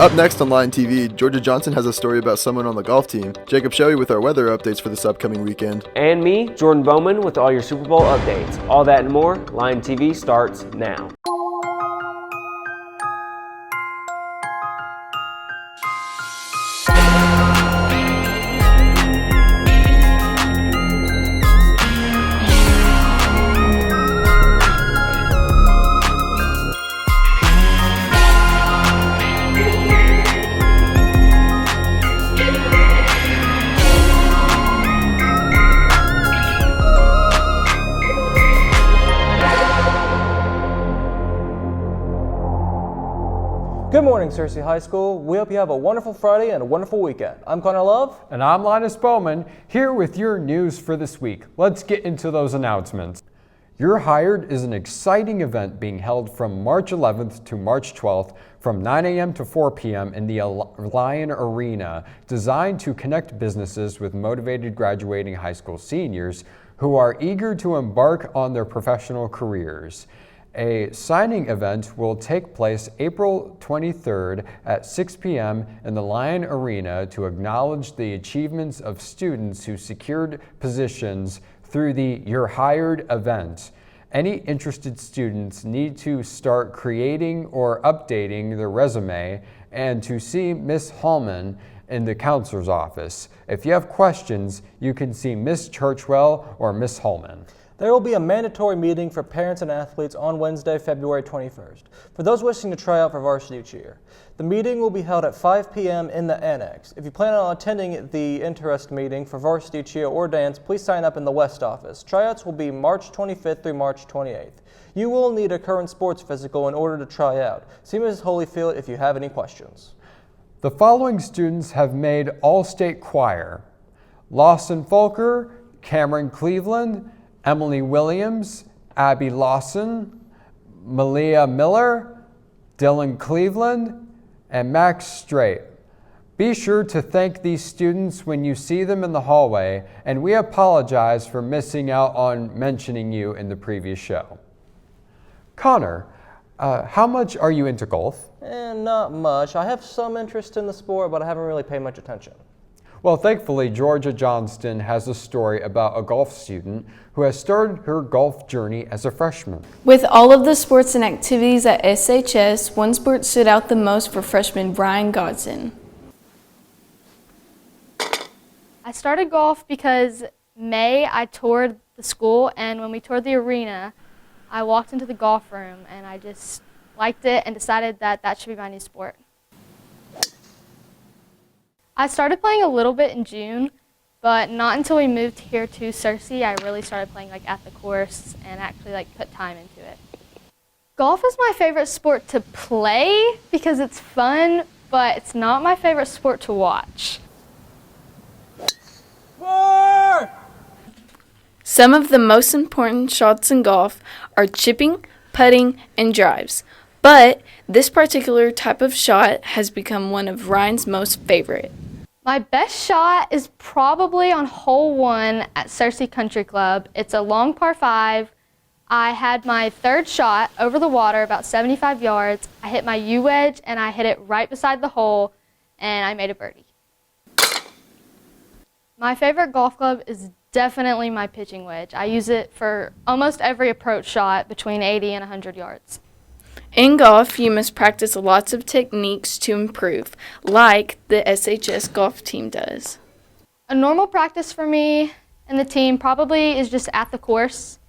Up next on Line TV, Georgia Johnson has a story about someone on the golf team, Jacob Shoei with our weather updates for this upcoming weekend, and me, Jordan Bowman, with all your Super Bowl updates. All that and more, Line TV starts now. Good morning, Searcy High School. We hope you have a wonderful Friday and a wonderful weekend. I'm Connor Love. And I'm Linus Bowman, here with your news for this week. Let's get into those announcements. You're Hired is an exciting event being held from March 11th to March 12th from 9 a.m. to 4 p.m. in the Lion Arena, designed to connect businesses with motivated graduating high school seniors who are eager to embark on their professional careers. A signing event will take place April 23rd at 6 p.m. in the Lion Arena to acknowledge the achievements of students who secured positions through the You're Hired event. Any interested students need to start creating or updating their resume and to see Miss Hallman in the counselor's office. If you have questions, you can see Miss Churchwell or Miss Hallman. There will be a mandatory meeting for parents and athletes on Wednesday, February 21st, for those wishing to try out for varsity cheer. The meeting will be held at 5 p.m. in the annex. If you plan on attending the interest meeting for varsity cheer or dance, please sign up in the West office. Tryouts will be March 25th through March 28th. You will need a current sports physical in order to try out. See Mrs. Holyfield if you have any questions. The following students have made All-State Choir: Lawson Folker, Cameron Cleveland, Emily Williams, Abby Lawson, Malia Miller, Dylan Cleveland, and Max Strait. Be sure to thank these students when you see them in the hallway, and we apologize for missing out on mentioning you in the previous show. Connor, how much are you into golf? Not much. I have some interest in the sport, but I haven't really paid much attention. Well, thankfully, Georgia Johnston has a story about a golf student who has started her golf journey as a freshman. With all of the sports and activities at SHS, one sport stood out the most for freshman Brian Godson. I started golf because May I toured the school, and when we toured the arena, I walked into the golf room and I just liked it and decided that that should be my new sport. I started playing a little bit in June, but not until we moved here to Searcy I really started playing at the course and actually put time into it. Golf is my favorite sport to play because it's fun, but it's not my favorite sport to watch. Some of the most important shots in golf are chipping, putting, and drives. But this particular type of shot has become one of Ryan's most favorite. My best shot is probably on hole 1 at Searcy Country Club. It's a long par 5. I had my third shot over the water, about 75 yards. I hit my U-wedge and I hit it right beside the hole and I made a birdie. My favorite golf club is definitely my pitching wedge. I use it for almost every approach shot between 80 and 100 yards. In golf, you must practice lots of techniques to improve, like the SHS golf team does. A normal practice for me and the team probably is just at the course,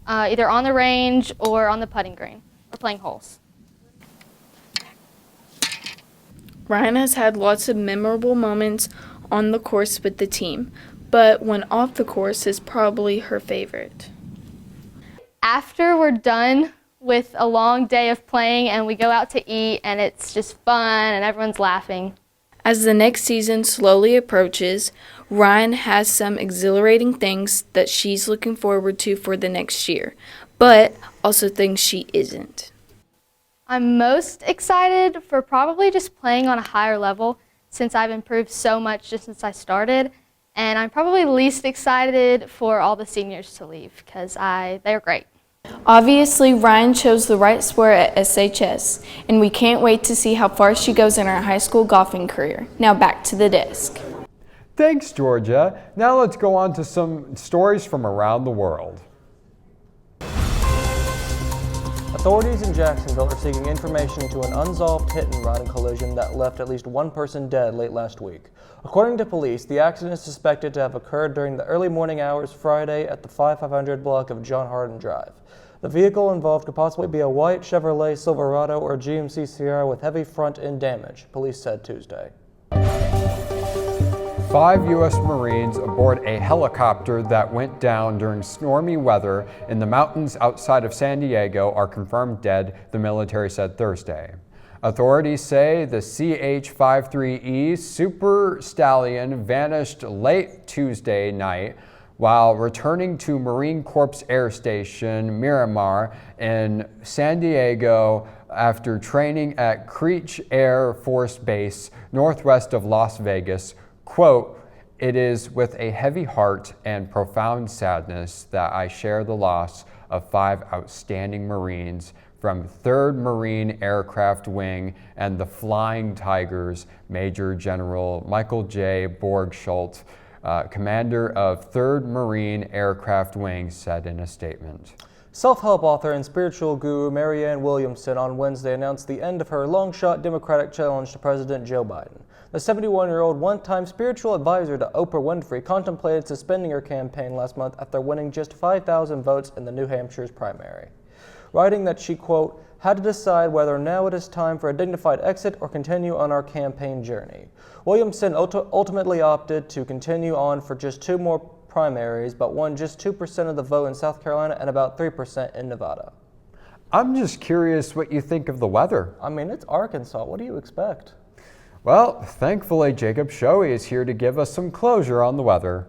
either on the range or on the putting green, or playing holes. Ryan has had lots of memorable moments on the course with the team, but one off the course is probably her favorite. After we're done with a long day of playing and we go out to eat and it's just fun and everyone's laughing. As the next season slowly approaches, Ryan has some exhilarating things that she's looking forward to for the next year, but also things she isn't. I'm most excited for probably just playing on a higher level since I've improved so much just since I started, and I'm probably least excited for all the seniors to leave because they're great. Obviously, Ryan chose the right sport at SHS, and we can't wait to see how far she goes in her high school golfing career. Now back to the desk. Thanks, Georgia. Now let's go on to some stories from around the world. Authorities in Jacksonville are seeking information into an unsolved hit-and-run collision that left at least one person dead late last week. According to police, the accident is suspected to have occurred during the early morning hours Friday at the 5500 block of John Hardin Drive. The vehicle involved could possibly be a white Chevrolet Silverado or GMC Sierra with heavy front-end damage, police said Tuesday. 5 U.S. Marines aboard a helicopter that went down during stormy weather in the mountains outside of San Diego are confirmed dead, the military said Thursday. Authorities say the CH-53E Super Stallion vanished late Tuesday night while returning to Marine Corps Air Station Miramar in San Diego after training at Creech Air Force Base northwest of Las Vegas. Quote, "It is with a heavy heart and profound sadness that I share the loss of 5 outstanding Marines from 3rd Marine Aircraft Wing and the Flying Tigers," Major General Michael J. Borgschult, commander of 3rd Marine Aircraft Wing, said in a statement. Self-help author and spiritual guru Marianne Williamson on Wednesday announced the end of her long-shot Democratic challenge to President Joe Biden. The 71-year-old one-time spiritual advisor to Oprah Winfrey contemplated suspending her campaign last month after winning just 5,000 votes in the New Hampshire's primary, writing that she, quote, "had to decide whether now it is time for a dignified exit or continue on our campaign journey." Williamson ultimately opted to continue on for just 2 more primaries, but won just 2% of the vote in South Carolina and about 3% in Nevada. I'm just curious what you think of the weather. I mean, it's Arkansas. What do you expect? Well, thankfully, Jacob Shoei is here to give us some closure on the weather.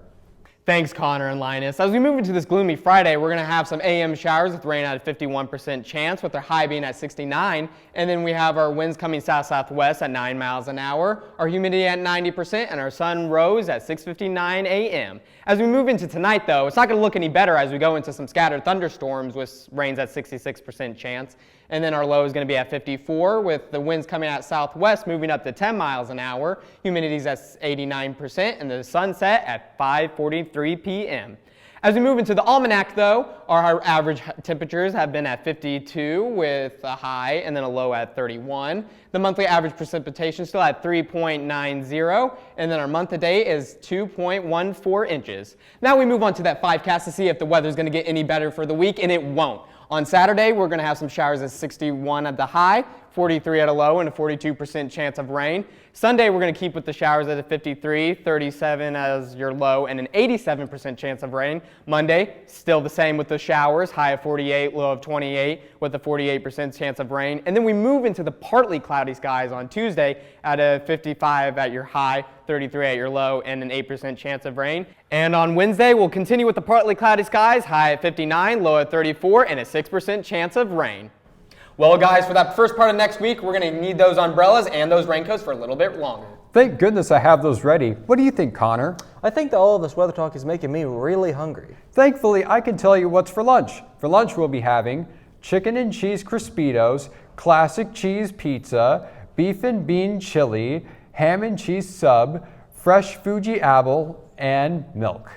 Thanks, Connor and Linus. As we move into this gloomy Friday, we're going to have some AM showers with rain at a 51% chance, with their high being at 69. And then we have our winds coming south-southwest at 9 miles an hour, our humidity at 90%, and our sun rose at 6:59 a.m. As we move into tonight, though, it's not going to look any better as we go into some scattered thunderstorms with rains at 66% chance. And then our low is going to be at 54, with the winds coming out southwest moving up to 10 miles an hour. Humidity's at 89%, and the sunset at 5:43 p.m. As we move into the almanac, though, our average temperatures have been at 52 with a high and then a low at 31. The monthly average precipitation still at 3.90, and then our month to date is 2.14 inches. Now we move on to that 5cast to see if the weather's going to get any better for the week, and it won't. On Saturday, we're going to have some showers at 61 at the high, 43 at a low, and a 42% chance of rain. Sunday, we're going to keep with the showers at a 53, 37 as your low, and an 87% chance of rain. Monday, still the same with the showers, high of 48, low of 28, with a 48% chance of rain. And then we move into the partly cloudy skies on Tuesday at a 55 at your high, 33 at your low, and an 8% chance of rain. And on Wednesday, we'll continue with the partly cloudy skies, high at 59, low at 34, and a 6% chance of rain. Well, guys, for that first part of next week, we're going to need those umbrellas and those raincoats for a little bit longer. Thank goodness I have those ready. What do you think, Connor? I think that all of this weather talk is making me really hungry. Thankfully, I can tell you what's for lunch. For lunch, we'll be having chicken and cheese Crispitos, classic cheese pizza, beef and bean chili, ham and cheese sub, fresh Fuji apple, and milk.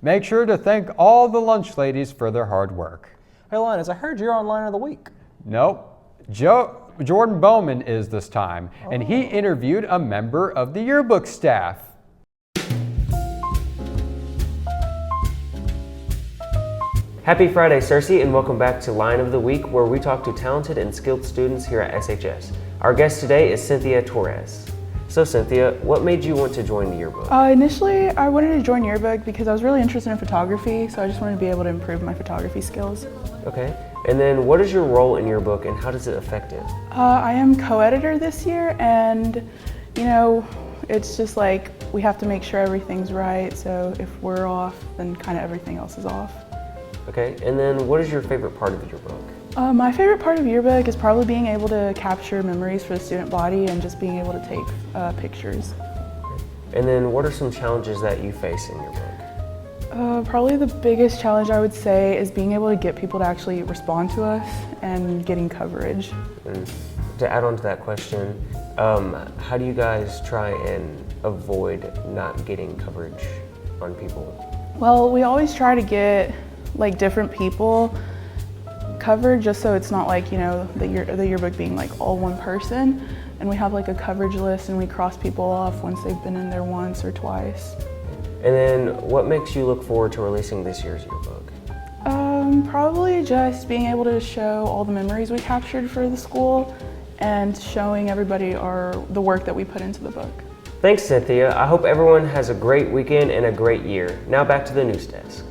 Make sure to thank all the lunch ladies for their hard work. Hey, Linus, I heard you're on Line of the Week. Nope. Jordan Bowman is this time, and he interviewed a member of the yearbook staff. Happy Friday, Cersei, and welcome back to Line of the Week, where we talk to talented and skilled students here at SHS. Our guest today is Cynthia Torres. So Cynthia, what made you want to join the yearbook? Initially, I wanted to join yearbook because I was really interested in photography, so I just wanted to be able to improve my photography skills. Okay, and then what is your role in yearbook and how does it affect it? I am co-editor this year, and it's just like we have to make sure everything's right, so if we're off, then kind of everything else is off. Okay, and then what is your favorite part of the yearbook? My favorite part of yearbook is probably being able to capture memories for the student body and just being able to take pictures. And then what are some challenges that you face in yearbook? Probably the biggest challenge I would say is being able to get people to actually respond to us and getting coverage. And to add on to that question, how do you guys try and avoid not getting coverage on people? Well, we always try to get like different people covered just so it's not like, the yearbook being like all one person. And we have like a coverage list and we cross people off once they've been in there once or twice. And then what makes you look forward to releasing this year's yearbook? Probably just being able to show all the memories we captured for the school and showing everybody the work that we put into the book. Thanks, Cynthia. I hope everyone has a great weekend and a great year. Now back to the news desk.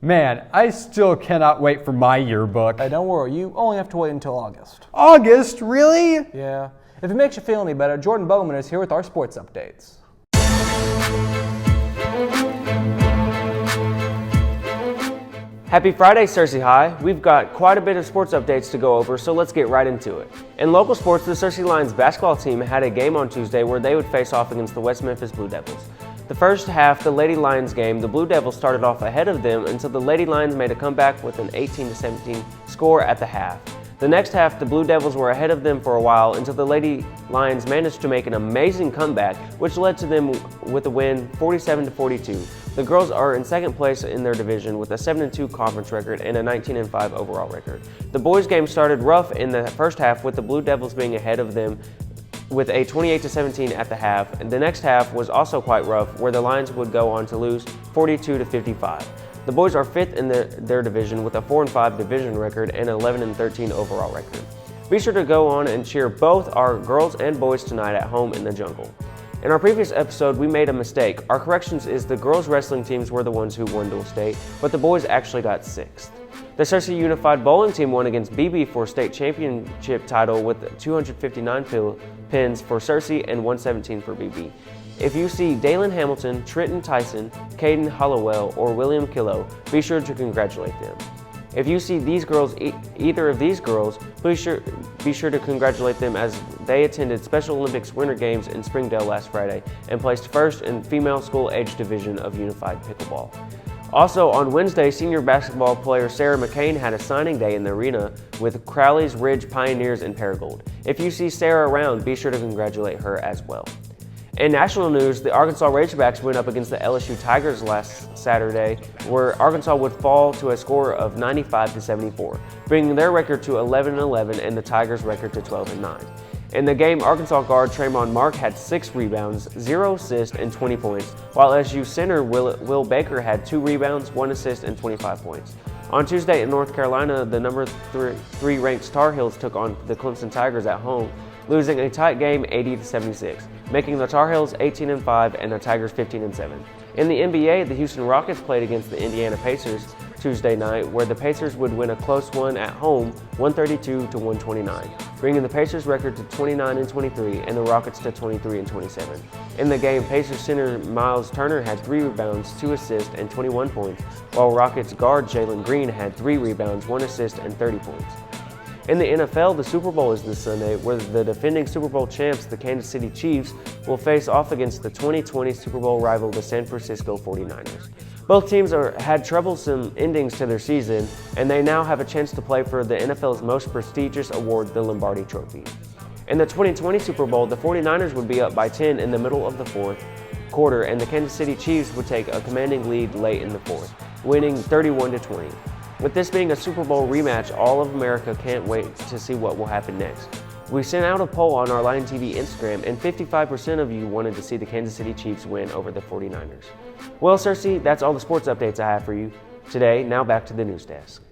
Man, I still cannot wait for my yearbook. Hey, don't worry, you only have to wait until August. August, really? Yeah. If it makes you feel any better, Jordan Bowman is here with our sports updates. Happy Friday, Searcy High. We've got quite a bit of sports updates to go over, so let's get right into it. In local sports, the Searcy Lions basketball team had a game on Tuesday where they would face off against the West Memphis Blue Devils. The first half, the Lady Lions game, the Blue Devils started off ahead of them until the Lady Lions made a comeback with an 18-17 score at the half. The next half, the Blue Devils were ahead of them for a while until the Lady Lions managed to make an amazing comeback, which led to them with a win 47-42. The girls are in second place in their division with a 7-2 conference record and a 19-5 overall record. The boys game started rough in the first half with the Blue Devils being ahead of them with a 28-17 at the half, and the next half was also quite rough where the Lions would go on to lose 42-55. The boys are fifth in their division with a 4-5 division record and an 11-13 overall record. Be sure to go on and cheer both our girls and boys tonight at home in the jungle. In our previous episode, we made a mistake. Our corrections is the girls wrestling teams were the ones who won dual state, but the boys actually got 6th. The Searcy Unified Bowling Team won against BB for state championship title with 259 pins for Searcy and 117 for BB. If you see Dalen Hamilton, Trenton Tyson, Caden Hollowell, or William Killow, be sure to congratulate them. If you see these girls, either of these girls, be sure to congratulate them as they attended Special Olympics Winter Games in Springdale last Friday and placed first in female school age division of Unified Pickleball. Also on Wednesday, senior basketball player Sarah McCain had a signing day in the arena with Crowley's Ridge Pioneers in Paragould. If you see Sarah around, be sure to congratulate her as well. In national news, the Arkansas Razorbacks went up against the LSU Tigers last Saturday, where Arkansas would fall to a score of 95-74, bringing their record to 11-11 and the Tigers' record to 12-9. In the game, Arkansas guard Tremont Mark had 6 rebounds, 0 assists, and 20 points, while LSU center Will Baker had 2 rebounds, 1 assist, and 25 points. On Tuesday in North Carolina, the number 3 ranked Tar Heels took on the Clemson Tigers at home, losing a tight game 80-76, making the Tar Heels 18-5 and the Tigers 15-7. In the NBA, the Houston Rockets played against the Indiana Pacers Tuesday night, where the Pacers would win a close one at home, 132-129, bringing the Pacers record to 29-23 and the Rockets to 23-27. In the game, Pacers center Miles Turner had 3 rebounds, 2 assists, and 21 points, while Rockets guard Jalen Green had 3 rebounds, 1 assist, and 30 points. In the NFL, the Super Bowl is this Sunday, where the defending Super Bowl champs, the Kansas City Chiefs, will face off against the 2020 Super Bowl rival, the San Francisco 49ers. Both teams had troublesome endings to their season, and they now have a chance to play for the NFL's most prestigious award, the Lombardi Trophy. In the 2020 Super Bowl, the 49ers would be up by 10 in the middle of the fourth quarter, and the Kansas City Chiefs would take a commanding lead late in the fourth, winning 31-20. With this being a Super Bowl rematch, all of America can't wait to see what will happen next. We sent out a poll on our Lion TV Instagram, and 55% of you wanted to see the Kansas City Chiefs win over the 49ers. Well, Cersei, that's all the sports updates I have for you today. Now back to the news desk.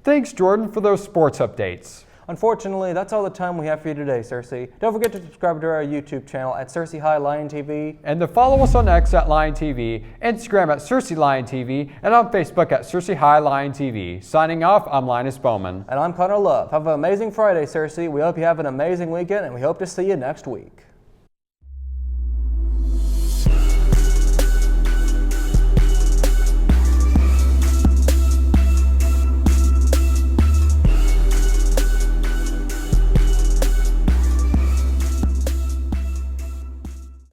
Thanks, Jordan, for those sports updates. Unfortunately, that's all the time we have for you today, Cersei. Don't forget to subscribe to our YouTube channel at Searcy High Lion TV. And to follow us on X at Lion TV, Instagram at Searcy Lion TV, and on Facebook at Searcy High Lion TV. Signing off, I'm Linus Bowman. And I'm Connor Love. Have an amazing Friday, Cersei. We hope you have an amazing weekend, and we hope to see you next week.